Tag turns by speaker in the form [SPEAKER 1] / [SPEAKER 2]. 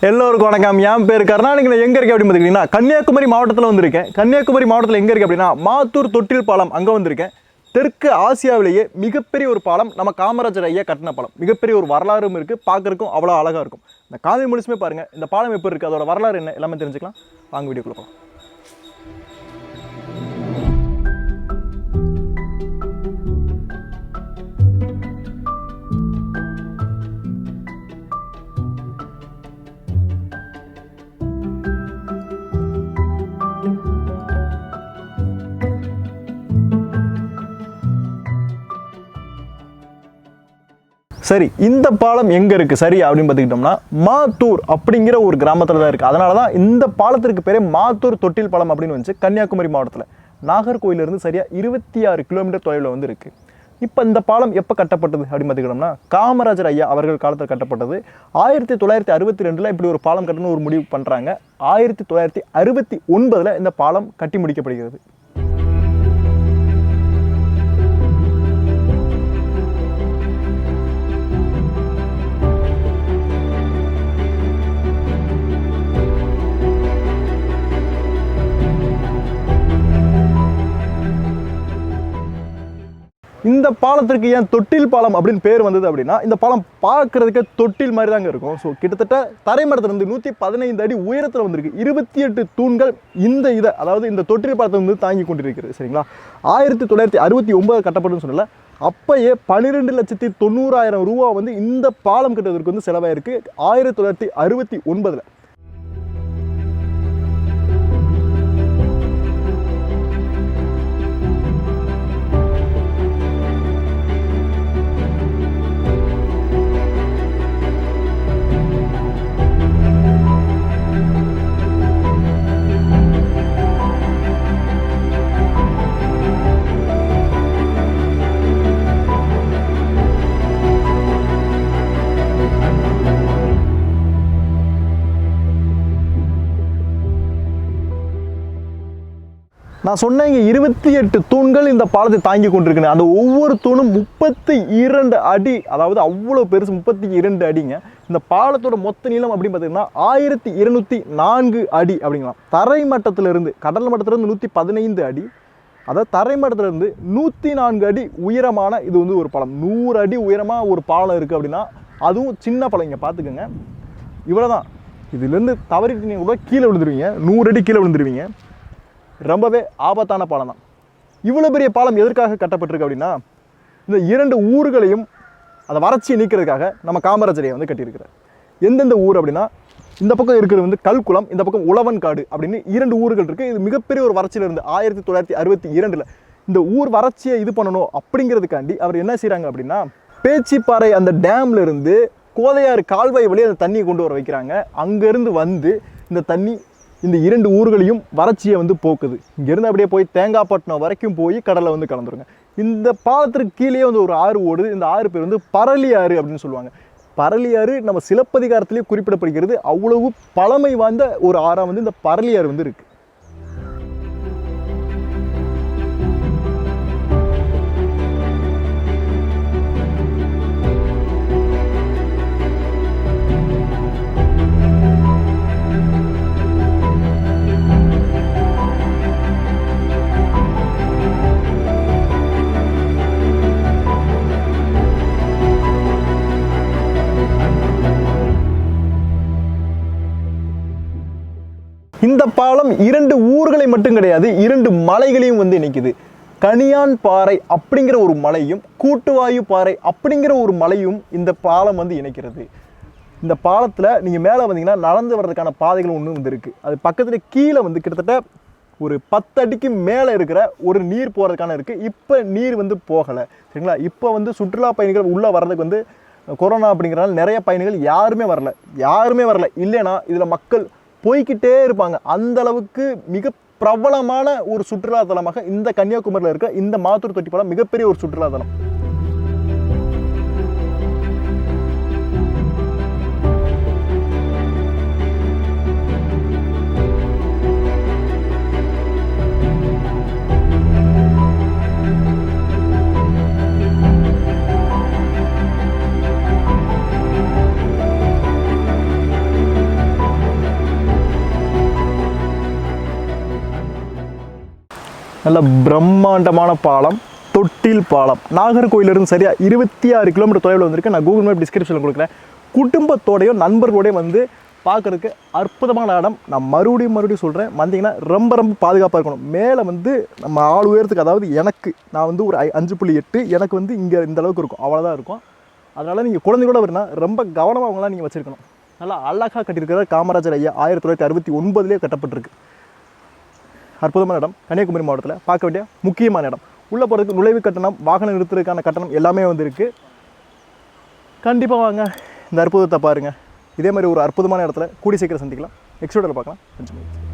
[SPEAKER 1] எல்லோருக்கும் வணக்கம். என் பேர் கருணாநிதி. எங்கே இருக்கு அப்படின்னு பார்த்தீங்கன்னா கன்னியாகுமரி மாவட்டத்தில் வந்திருக்கேன். கன்னியாகுமரி மாவட்டத்தில் எங்கே இருக்குது அப்படின்னா மாத்தூர் தொட்டில் பாலம் அங்கே வந்திருக்கேன். தெற்கு ஆசியாவிலேயே மிகப்பெரிய ஒரு பாலம், நம்ம காமராஜர் ஐயா கட்டின பாலம். மிகப்பெரிய ஒரு வரலாறும் இருக்குது, பார்க்குறக்கும் அவ்வளோ அழகாக இருக்கும். இந்த காணொளி முழுசுமே பாருங்கள், இந்த பாலம் எப்படி இருக்குது, அதோட வரலாறு என்ன எல்லாமே தெரிஞ்சுக்கலாம். வாங்க வீடியோக்குள்ள போகலாம். சரி, இந்த பாலம் எங்கே இருக்குது சரி அப்படின்னு பார்த்துக்கிட்டோம்னா மாத்தூர் அப்படிங்கிற ஒரு கிராமத்தில் தான் இருக்குது. அதனால தான் இந்த பாலத்திற்கு பேரே மாத்தூர் தொட்டில் பாலம் அப்படின்னு வந்துச்சு. கன்னியாகுமரி மாவட்டத்தில் நாகர்கோயிலிருந்து சரியாக 26 கிலோமீட்டர் தொலைவில் வந்து இருக்குது. இப்போ இந்த பாலம் எப்போ கட்டப்பட்டது அப்படின்னு பார்த்துக்கிட்டோம்னா காமராஜர் ஐயா அவர்கள் காலத்தில் கட்டப்பட்டது. 1962 இப்படி ஒரு பாலம் கட்டணும்னு ஒரு முடிவு பண்ணுறாங்க. 1969 இந்த பாலம் கட்டி முடிக்கப்படுகிறது. இந்த பாலத்திற்கு ஏன் தொட்டில் பாலம் அப்படின்னு பேர் வந்தது அப்படின்னா, இந்த பாலம் பார்க்கறதுக்கு தொட்டில் மாதிரி தாங்க இருக்கும். ஸோ கிட்டத்தட்ட தரைமட்டத்திலிருந்து 115 அடி உயரத்தில் வந்திருக்கு. 28 தூண்கள் அதாவது இந்த தொட்டில் பாலத்தை வந்து தாங்கி கொண்டிருக்கிறது. சரிங்களா, 1969 கட்டப்பட்டுன்னு சொல்லல, அப்பயே 12,90,000 ரூபா வந்து இந்த பாலம் கட்டுவதற்கு வந்து செலவாயிருக்கு 1969. நான் சொன்னேன், இங்கே 28 தூண்கள் இந்த பாலத்தை தாங்கி கொண்டிருக்கேன். அந்த ஒவ்வொரு தூணும் 32 அடி, அதாவது அவ்வளோ பெருசு, 32 அடிங்க. இந்த பாலத்தோட மொத்த நீளம் அப்படின்னு பார்த்தீங்கன்னா 1204 அடி அப்படிங்கலாம். தரை மட்டத்திலிருந்து, கடல் மட்டத்திலிருந்து 115 அடி, அதாவது தரை மட்டத்திலிருந்து 104 அடி உயரமான இது வந்து ஒரு பாலம். 100 அடி உயரமாக ஒரு பாலம் இருக்குது அப்படின்னா அதுவும் சின்ன பாலம். இங்கே பார்த்துக்கோங்க, இவ்வளோதான். இதுலேருந்து தவறிட்டு நீங்கள் கூட கீழே விழுந்துருவீங்க, 100 அடி கீழே விழுந்துருவீங்க. ரொம்பவே ஆபத்தான பாலம் தான். இவ்வளோ பெரிய பாலம் எதற்காக கட்டப்பட்டிருக்கு அப்படின்னா, இந்த 2 ஊர்களையும் அந்த வறட்சியை நீக்கிறதுக்காக நம்ம காமராஜரை வந்து கட்டியிருக்கிறார். எந்தெந்த ஊர் அப்படின்னா, இந்த பக்கம் இருக்கிறது வந்து கல்குளம், இந்த பக்கம் உழவன்காடு அப்படின்னு 2 ஊர்கள் இருக்குது. இது மிகப்பெரிய ஒரு வறட்சியில் இருந்து 1962 இந்த ஊர் வறட்சியை இது பண்ணணும் அப்படிங்கிறதுக்காண்டி அவர் என்ன செய்கிறாங்க அப்படின்னா, பேச்சிப்பாறை அந்த டேம்ல இருந்து கோதையாறு கால்வாய் வழி அந்த தண்ணியை கொண்டு வர வைக்கிறாங்க. அங்கேருந்து வந்து இந்த தண்ணி இந்த 2 ஊர்களையும் வறட்சியை வந்து போக்குது. இங்கேருந்து அப்படியே போய் தேங்காய்பட்டினம் வரைக்கும் போய் கடலை வந்து கலந்துருங்க. இந்த பாலத்திற்கு கீழே வந்து ஒரு ஆறு ஓடுது. இந்த ஆறு பேர் வந்து பரளி ஆறு அப்படின்னு சொல்லுவாங்க. பரளி ஆறு நம்ம சிலப்பதிகாரத்திலேயே குறிப்பிடப்படுகிறது. அவ்வளவு பழமை வாய்ந்த ஒரு ஆறாக வந்து இந்த பரளி ஆறு வந்து இருக்குது. இந்த பாலம் 2 ஊர்களை மட்டும் கிடையாது, 2 மலைகளையும் வந்து இணைக்குது. கனியான் பாறை அப்படிங்கிற ஒரு மலையும் கூட்டுவாயு பாறை அப்படிங்கிற ஒரு மலையும் இந்த பாலம் வந்து இணைக்கிறது. இந்த பாலத்தில் நீங்கள் மேலே வந்தீங்கன்னா நடந்து வர்றதுக்கான பாதைகள் ஒன்று வந்து இருக்குது. அது பக்கத்தில் கீழே வந்து கிட்டத்தட்ட ஒரு 10 அடிக்கு மேலே இருக்கிற ஒரு நீர் போகிறதுக்கான இருக்குது. இப்போ நீர் வந்து போகலை. சரிங்களா, இப்போ வந்து சுற்றுலா பயணிகள் உள்ளே வர்றதுக்கு வந்து கொரோனா அப்படிங்கிறனால நிறைய பயணிகள் யாருமே வரல. இல்லைன்னா இதில் மக்கள் போய்கிட்டே இருப்பாங்க. அந்த அளவுக்கு மிக பிரபலமான ஒரு சுற்றுலா தலமாக இந்த கன்னியாகுமரியில் இருக்க இந்த மாத்தூர் தொட்டி பாலம் மிகப்பெரிய ஒரு சுற்றுலா தலம். நல்ல பிரம்மாண்டமான பாலம், தொட்டில் பாலம். நாகர்கோயிலிருந்து சரியாக 26 கிலோமீட்டர் தொலைவில் வந்திருக்கு. நான் கூகுள் மேப் டிஸ்கிரிப்ஷனில் கொடுக்குறேன். குடும்பத்தோடையும் நண்பர்களோடையும் வந்து பார்க்குறதுக்கு அற்புதமான இடம். நான் மறுபடியும் சொல்கிறேன், வந்தீங்கன்னா ரொம்ப பாதுகாப்பாக இருக்கணும். மேலே வந்து நம்ம ஆள் உயரத்துக்கு, அதாவது எனக்கு நான் வந்து ஒரு 5.8, எனக்கு வந்து இங்கே இந்த அளவுக்கு இருக்கும், அவ்வளோதான் இருக்கும். அதனால் நீங்கள் குழந்தைகளோட வரணும்னா ரொம்ப கவனமாக அவங்களாம் நீங்கள் வச்சுருக்கணும். நல்லா அழகாக கட்டியிருக்கிற காமராஜர் ஐயா 1969 கட்டப்பட்டிருக்கு. அற்புதமான இடம். கன்னியாகுமரி மாவட்டத்தில் பார்க்க வேண்டிய முக்கியமான இடம். உள்ளே போகிறதுக்கு நுழைவு கட்டணம், வாகனம் நிறுத்துறதுக்கான கட்டணம் எல்லாமே வந்து இருக்குது. கண்டிப்பாக வாங்க, இந்த அற்புதத்தை பாருங்கள். இதே மாதிரி ஒரு அற்புதமான இடத்துல கூடி சீக்கிரம் சந்திக்கலாம். நெக்ஸ்ட் வீடியோவில் பார்க்கலாம்.